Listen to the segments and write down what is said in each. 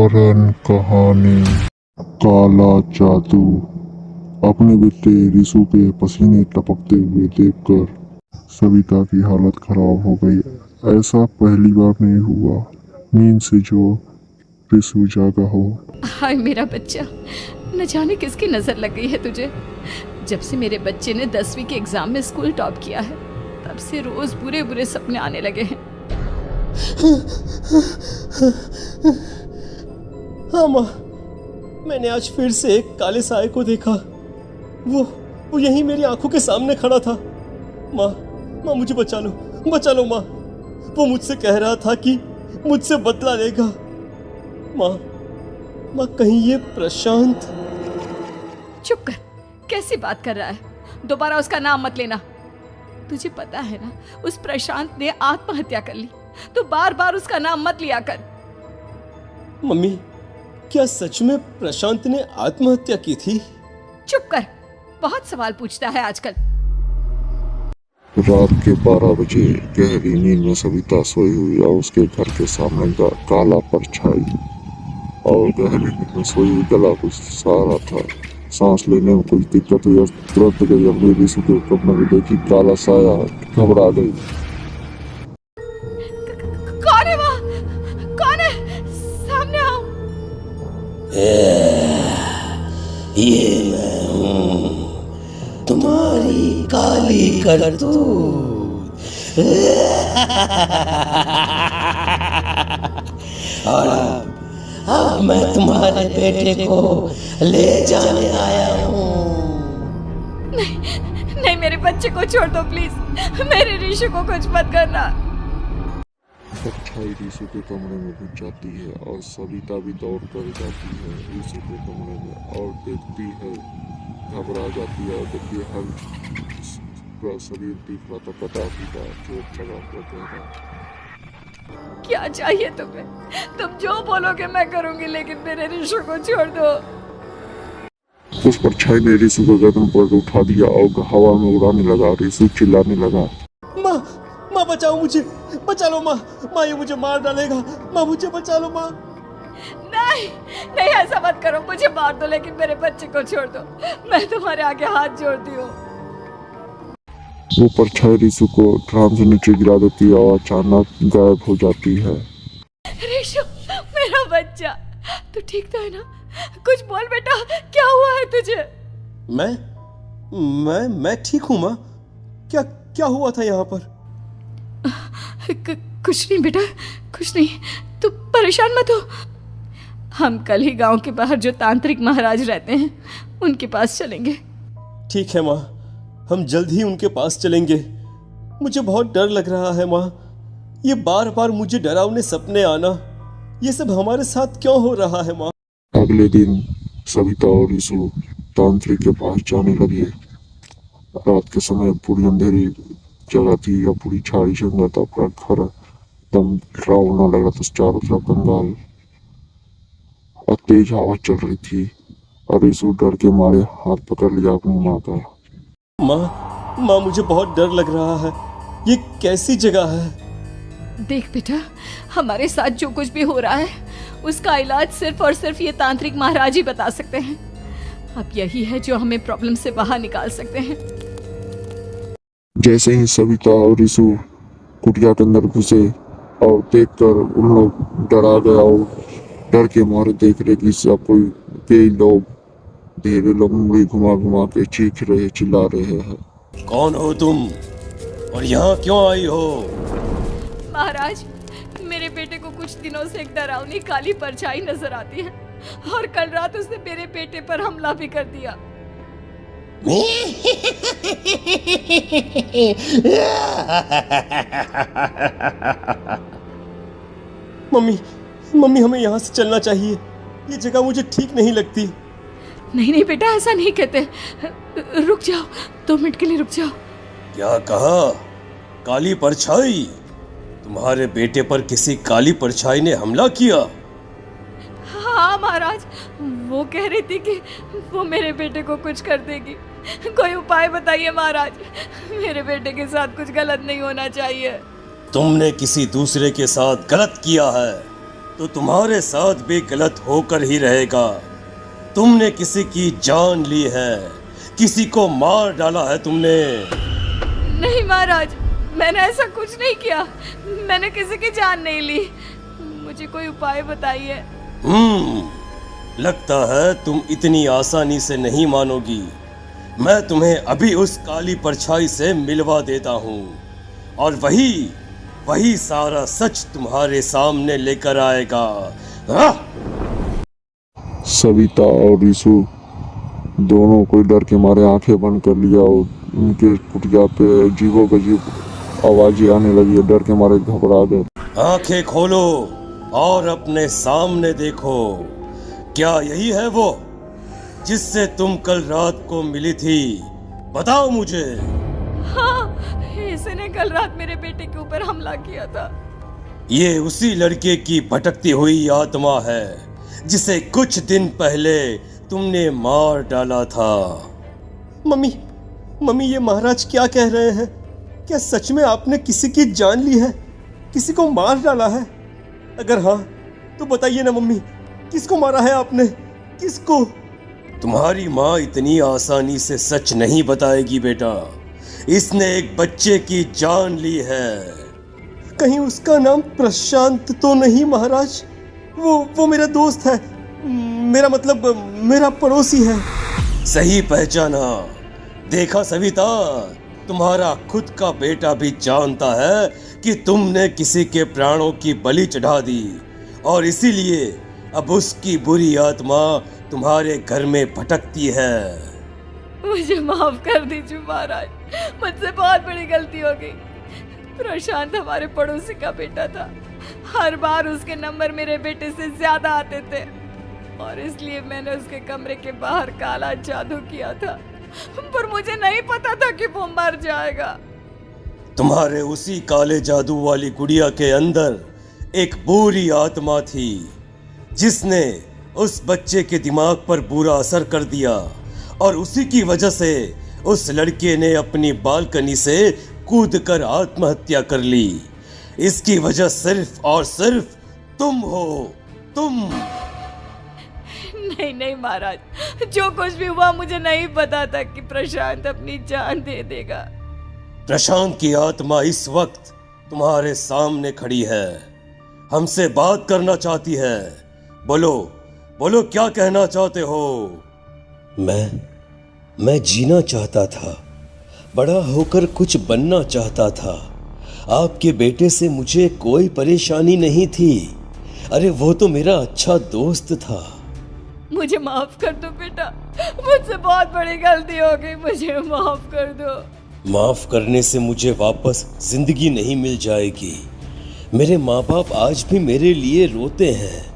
फौरन कहानी काला जादू। अपने बेटे रिशु के पसीने टपकते हुए देखकर सविता की हालत खराब हो गई। ऐसा पहली बार नहीं हुआ नींद से जो रिशु जागा हो। हाय मेरा बच्चा, न जाने किसकी नज़र लग गई है तुझे। जब से मेरे बच्चे ने 10वीं के एग्ज़ाम में स्कूल टॉप किया है तब से रोज़ बुरे बुरे सपने आने लगे हैं। हाँ माँ, मैंने आज फिर से एक काले साए को देखा। वो यहीं मेरी आंखों के सामने खड़ा था। माँ मुझे बचा लो माँ। वो मुझसे कह रहा था कि मुझसे बदला लेगा। माँ कहीं ये प्रशांत। चुप कर, कैसी बात कर रहा है? दोबारा उसका नाम मत लेना। तुझे पता है ना, उस प्रशांत ने आत्महत्या कर ली, तो बार बार उसका नाम मत लिया कर। मम्मी, क्या सच में प्रशांत ने आत्महत्या की थी? चुप कर, बहुत सवाल पूछता है आजकल। रात के 12 बजे गहरी नींद में सविता सोई हुई और उसके घर के सामने काला परछाई और गहरी नींद में सोई हुई गला कुछ सहारा था। सांस लेने में कुछ दिक्कत हुई और तुरंत गई अपने रिशु के कमरे में देखी काला साया, घबरा गई। कौन है वहाँ? कौन है? सामने आओ। ये मैं हूँ, तुम्हारी काली करतूत। और अब मैं तुम्हारे बेटे को ले जाने आया हूँ। नहीं, मेरे बच्चे को छोड़ दो प्लीज। मेरे रिशु को कुछ मत करना। परछाई रिशु के कमरे में घुस जाती है और सविता भी दौड़ कर जाती है रिशु के कमरे में और देखती है, घबरा जाती है और देखती है हर पूरा शरीर दिख रहा था कटा फूटा, चोट लगा हुआ चेहरा। क्या चाहिए तुम्हें? तुम जो बोलोगे मैं करूंगी, लेकिन मेरे रिशु को छोड़ दो। उस परछाई ने रिशु को गर्दन पर उठा दिया और हवा में उड़ाने लगा। रिशु चिल्लाने लगा, माँ बचाओ मुझे, बचा लो माँ। ये मुझे मार डालेगा। माँ मुझे बचा लो माँ। नहीं, ऐसा मत करो। मुझे मार दो लेकिन मेरे बच्चे को छोड़ दो। मैं तुम्हारे आगे हाथ जोड़ती हूँ। वो परछाई रिशु को ड्राम से नीचे गिरा देती है और अचानक गायब हो जाती है। रिशु, मेरा बच्चा, तू ठीक तो है ना? कुछ बोल बेटा, क्या हुआ है तुझे? मैं ठीक हूँ माँ। क्या हुआ था यहाँ पर? कुछ नहीं बेटा, कुछ नहीं। तू परेशान मत हो। हम कल ही गांव के बाहर जो तांत्रिक महाराज रहते हैं उनके पास चलेंगे। ठीक है माँ, हम जल्द ही उनके पास चलेंगे। मुझे बहुत डर लग रहा है माँ। ये बार बार मुझे डरावने सपने आना, ये सब हमारे साथ क्यों हो रहा है माँ? अगले दिन सविता और रिशु तांत्रिक के पास जाने लगे। रात के समय पूरी अंधेरी जगह थी और पूरी झाड़ी जंगल था। पूरा घर एकदम डरावना लग रहा था, चारों तरफ कंगाल और तेज हवा चल रही थी और रिशु डर के मारे हाथ पकड़ लिया अपनी माँ का। माँ मुझे बहुत डर लग रहा है। ये कैसी जगह है? देख बेटा, हमारे साथ जो कुछ भी हो रहा है उसका इलाज सिर्फ और सिर्फ ये तांत्रिक महाराज ही बता सकते हैं। अब यही है जो हमें प्रॉब्लम से बाहर निकाल सकते हैं। जैसे ही सविता और रिशु कुटिया के अंदर घुसे और देखकर उन लोग डरा गया और डर के मारे देख रहे कि सब कोई कई लोग धीरे लोग उंगली घुमा घुमा के चीख रहे चिल्ला रहे हैं। कौन हो तुम और यहाँ क्यों आई हो? महाराज, मेरे बेटे को कुछ दिनों से एक डरावनी काली परछाई नजर आती है और कल रात उसने मेरे बेटे पर हमला भी कर दिया। मम्मी हमें यहाँ से चलना चाहिए। ये जगह मुझे ठीक नहीं लगती। नहीं बेटा, ऐसा नहीं कहते। रुक जाओ, 2 मिनट के लिए रुक जाओ। क्या कहा? काली परछाई? तुम्हारे बेटे पर किसी काली परछाई ने हमला किया? हाँ महाराज, वो कह रही थी कि वो मेरे बेटे को कुछ कर देगी। कोई उपाय बताइए महाराज, मेरे बेटे के साथ कुछ गलत नहीं होना चाहिए। तुमने किसी दूसरे के साथ गलत किया है। तो तुम्हारे साथ भी गलत होकर ही रहेगा। तुमने किसी की जान ली है, किसी को मार डाला है तुमने। नहीं महाराज, मैंने ऐसा कुछ नहीं किया। मैंने किसी की जान नहीं ली। मुझे कोई उपाय बताइए। लगता है तुम इतनी आसानी से नहीं मानोगी। मैं तुम्हें अभी उस काली परछाई से मिलवा देता हूँ और वही सारा सच तुम्हारे सामने लेकर आएगा। हाँ? सविता और रिशु दोनों कोई डर के मारे आंखें बंद कर लिया और उनके कुटिया पे अजीबो गरीब आवाजें आने लगी। डर के मारे घबरा गए। आंखें खोलो और अपने सामने देखो। क्या यही है वो जिससे तुम कल रात को मिली थी? बताओ मुझे। हाँ, इसने कल रात मेरे बेटे के ऊपर हमला किया था। ये उसी लड़के की भटकती हुई आत्मा है जिसे कुछ दिन पहले तुमने मार डाला था। मम्मी, ये महाराज क्या कह रहे हैं? क्या सच में आपने किसी की जान ली है, किसी को मार डाला है? अगर हाँ तो बताइए ना मम्मी, किसको मारा है आपने? किसको? तुम्हारी माँ इतनी आसानी से सच नहीं बताएगी बेटा। इसने एक बच्चे की जान ली है। कहीं उसका नाम प्रशांत तो नहीं महाराज? वो मेरा दोस्त है, मेरा मतलब मेरा पड़ोसी है। सही पहचाना। देखा सविता, तुम्हारा खुद का बेटा भी जानता है कि तुमने किसी के प्राणों की बलि चढ़ा दी और इसीलिए अब उसकी बुरी आत्मा तुम्हारे घर में भटकती है। मुझे माफ कर दीजिए महाराज, मुझसे बहुत बड़ी गलती हो गई। प्रशांत हमारे पड़ोसी का बेटा था। हर बार उसके नंबर मेरे बेटे से ज्यादा आते थे और इसलिए मैंने उसके कमरे के बाहर काला जादू किया था, पर मुझे नहीं पता था कि वो मर जाएगा। तुम्हारे उसी काले जादू वाली गुड़िया के अंदर एक बुरी आत्मा थी जिसने उस बच्चे के दिमाग पर बुरा असर कर दिया और उसी की वजह से उस लड़के ने अपनी बालकनी से कूदकर आत्महत्या कर ली। इसकी वजह सिर्फ और सिर्फ तुम हो, तुम। नहीं महाराज, जो कुछ भी हुआ मुझे नहीं पता था कि प्रशांत अपनी जान दे देगा। प्रशांत की आत्मा इस वक्त तुम्हारे सामने खड़ी है, हमसे बात करना चाहती है। बोलो क्या कहना चाहते हो? मैं जीना चाहता था, बड़ा होकर कुछ बनना चाहता था। आपके बेटे से मुझे कोई परेशानी नहीं थी। अरे वो तो मेरा अच्छा दोस्त था। मुझे माफ कर दो बेटा, मुझसे बहुत बड़ी गलती हो गई, मुझे माफ कर दो। माफ करने से मुझे वापस जिंदगी नहीं मिल जाएगी। मेरे माँ बाप आज भी मेरे लिए रोते हैं।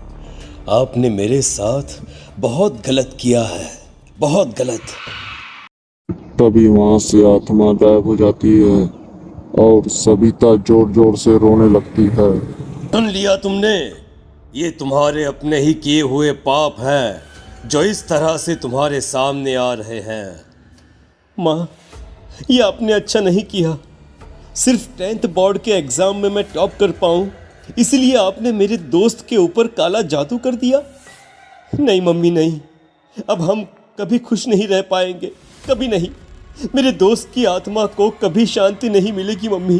आपने मेरे साथ बहुत गलत किया है, बहुत गलत। तभी वहां से आत्मा गायब हो जाती है और सविता जोर जोर से रोने लगती है। सुन लिया तुमने? ये तुम्हारे अपने ही किए हुए पाप हैं जो इस तरह से तुम्हारे सामने आ रहे हैं। माँ, ये आपने अच्छा नहीं किया। सिर्फ 10th बोर्ड के एग्जाम में मैं टॉप कर पाऊँ इसलिए आपने मेरे दोस्त के ऊपर काला जादू कर दिया। नहीं मम्मी, नहीं, अब हम कभी खुश नहीं रह पाएंगे, कभी नहीं। मेरे दोस्त की आत्मा को कभी शांति नहीं मिलेगी मम्मी,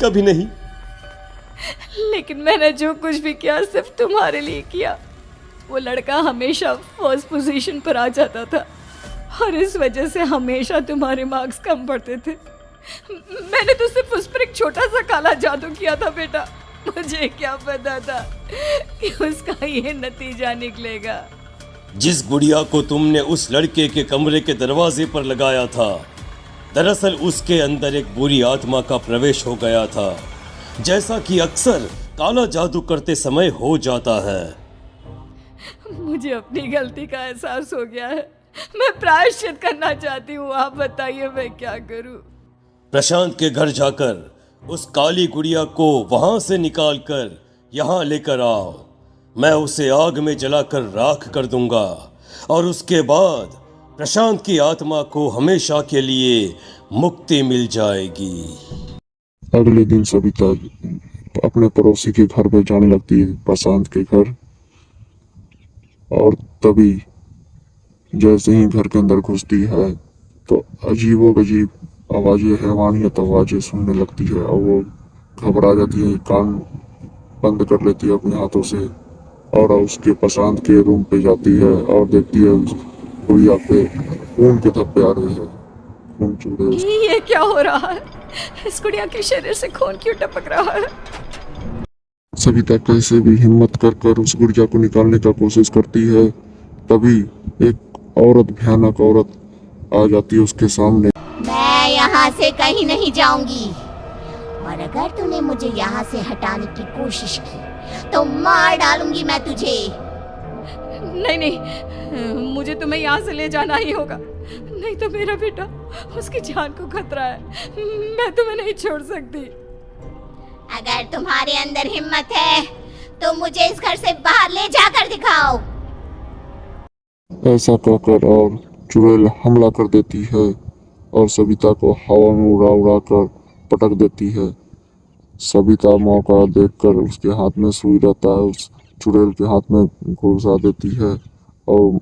कभी नहीं। लेकिन मैंने जो कुछ भी किया सिर्फ तुम्हारे लिए किया। वो लड़का हमेशा फर्स्ट पोजीशन पर आ जाता था और इस वजह से हमेशा तुम्हारे मार्क्स कम पड़ते थे। मैंने तो सिर्फ उस पर एक छोटा सा काला जादू किया था बेटा। मुझे क्या पता था कि उसका ये नतीजा निकलेगा। जिस गुड़िया को तुमने उस लड़के के कमरे के दरवाजे पर लगाया था, दरअसल उसके अंदर एक बुरी आत्मा का प्रवेश हो गया था, जैसा कि अक्सर काला जादू करते समय हो जाता है। मुझे अपनी गलती का एहसास हो गया है। मैं प्रायश्चित करना चाहती हूँ। आप बताइए मैं क्या करूँ? प्रशांत के घर जाकर उस काली गुड़िया को वहां से निकालकर यहाँ लेकर आओ। मैं उसे आग में जलाकर राख कर दूंगा और उसके बाद प्रशांत की आत्मा को हमेशा के लिए मुक्ति मिल जाएगी। अगले दिन सविता अपने पड़ोसी के घर पे जाने लगती है, प्रशांत के घर। और तभी जैसे ही घर के अंदर घुसती है तो अजीबोगरीब आवाजें, हैवानियत आवाजें सुनने लगती है और वो घबरा जाती है, कान बंद कर लेती है अपने हाथों से और उसके प्रशांत के रूम पे जाती है और देखती है उस गुड़िया पे खून के धब्बे आ रहे हैं, खून चूड़े उस ये क्या हो रहा है? इस गुड़िया के शरीर से खून क्यों टपक रहा है? सविता कैसे भी हिम्मत कर कर उस गुड़िया को निकालने का कोशिश करती है। तभी एक औरत, भयानक औरत आ जाती है उसके सामने। मैं यहाँ से कहीं नहीं जाऊंगी और अगर तूने मुझे यहाँ से हटाने की कोशिश की तो मार डालूंगी मैं तुझे। नहीं नहीं, मुझे तुम्हें यहाँ से ले जाना ही होगा, नहीं तो मेरा बेटा, उसकी जान को खतरा है। मैं तुम्हें नहीं छोड़ सकती। अगर तुम्हारे अंदर हिम्मत है तो मुझे इस घर से बाहर ले जाकर दिखाओ। ऐसा कहकर और चुड़ैल हमला कर देती है और सविता को हवा में उड़ा उड़ा कर पटक देती है। सविता मौका देखकर उसके हाथ में सुई रहता है, उस चुड़ैल के हाथ में घुसा देती है और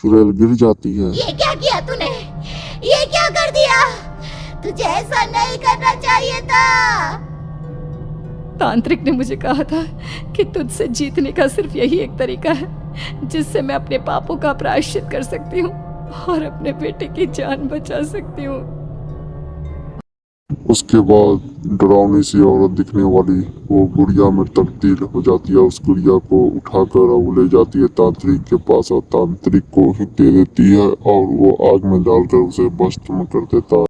चुड़ैल गिर जाती है। ये क्या किया तूने? ये क्या कर दिया? तुझे ऐसा नहीं करना चाहिए था। तांत्रिक ने मुझे कहा था कि तुझसे जीतने का सिर्फ यही एक तरीका है जिससे मैं अपने पापों का प्रायश्चित कर सकती हूँ और अपने बेटे की जान बचा सकती हूँ। उसके बाद डरावनी सी औरत दिखने वाली वो गुड़िया में तब्दील हो जाती है। उस गुड़िया को उठाकर वो ले जाती है तांत्रिक के पास और तांत्रिक को दे देती है और वो आग में डालकर उसे भस्म कर देता है।